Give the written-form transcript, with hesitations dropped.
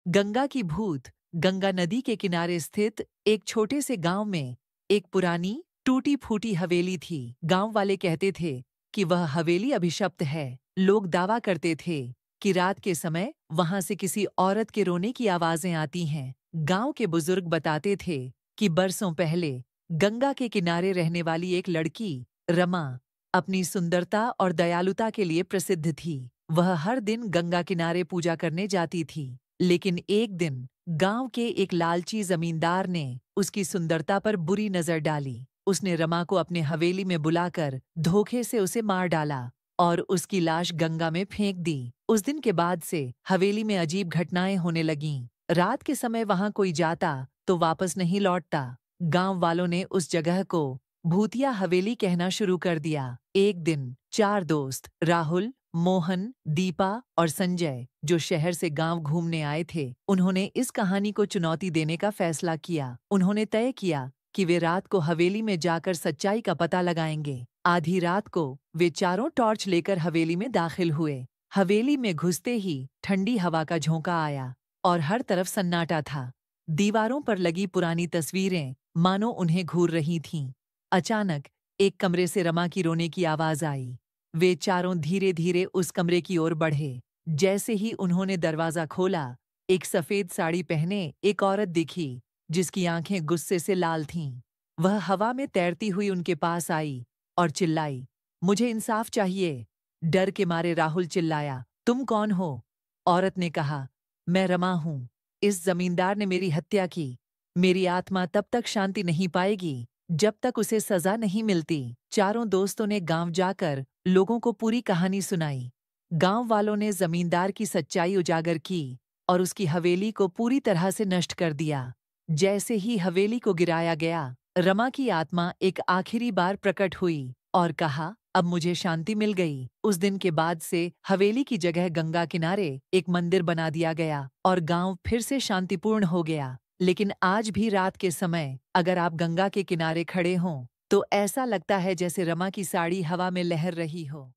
गंगा की भूत। गंगा नदी के किनारे स्थित एक छोटे से गांव में एक पुरानी टूटी फूटी हवेली थी। गांव वाले कहते थे कि वह हवेली अभिशप्त है। लोग दावा करते थे कि रात के समय वहां से किसी औरत के रोने की आवाजें आती हैं। गांव के बुजुर्ग बताते थे कि बरसों पहले गंगा के किनारे रहने वाली एक लड़की रमा अपनी सुंदरता और दयालुता के लिए प्रसिद्ध थी। वह हर दिन गंगा किनारे पूजा करने जाती थी। लेकिन एक दिन गांव के एक लालची जमींदार ने उसकी सुंदरता पर बुरी नजर डाली। उसने रमा को अपने हवेली में बुलाकर धोखे से उसे मार डाला और उसकी लाश गंगा में फेंक दी। उस दिन के बाद से हवेली में अजीब घटनाएं होने लगीं। रात के समय वहां कोई जाता तो वापस नहीं लौटता। गांव वालों ने उस जगह को भूतिया हवेली कहना शुरू कर दिया। एक दिन चार दोस्त राहुल, मोहन, दीपा और संजय, जो शहर से गांव घूमने आए थे, उन्होंने इस कहानी को चुनौती देने का फैसला किया। उन्होंने तय किया कि वे रात को हवेली में जाकर सच्चाई का पता लगाएंगे। आधी रात को वे चारों टॉर्च लेकर हवेली में दाखिल हुए। हवेली में घुसते ही ठंडी हवा का झोंका आया और हर तरफ सन्नाटा था। दीवारों पर लगी पुरानी तस्वीरें मानो उन्हें घूर रही थीं। अचानक एक कमरे से रमा की रोने की आवाज आई। वे चारों धीरे धीरे उस कमरे की ओर बढ़े। जैसे ही उन्होंने दरवाजा खोला, एक सफेद साड़ी पहने एक औरत दिखी, जिसकी आंखें गुस्से से लाल थीं। वह हवा में तैरती हुई उनके पास आई और चिल्लाई, मुझे इंसाफ चाहिए। डर के मारे राहुल चिल्लाया, तुम कौन हो? औरत ने कहा, मैं रमा हूं। इस जमींदार ने मेरी हत्या की। मेरी आत्मा तब तक शांति नहीं पाएगी जब तक उसे सजा नहीं मिलती। चारों दोस्तों ने गांव जाकर लोगों को पूरी कहानी सुनाई। गांव वालों ने जमींदार की सच्चाई उजागर की और उसकी हवेली को पूरी तरह से नष्ट कर दिया। जैसे ही हवेली को गिराया गया, रमा की आत्मा एक आखिरी बार प्रकट हुई और कहा, अब मुझे शांति मिल गई। उस दिन के बाद से हवेली की जगह गंगा किनारे एक मंदिर बना दिया गया और गांव फिर से शांतिपूर्ण हो गया। लेकिन आज भी रात के समय अगर आप गंगा के किनारे खड़े हों, तो ऐसा लगता है जैसे रमा की साड़ी हवा में लहर रही हो।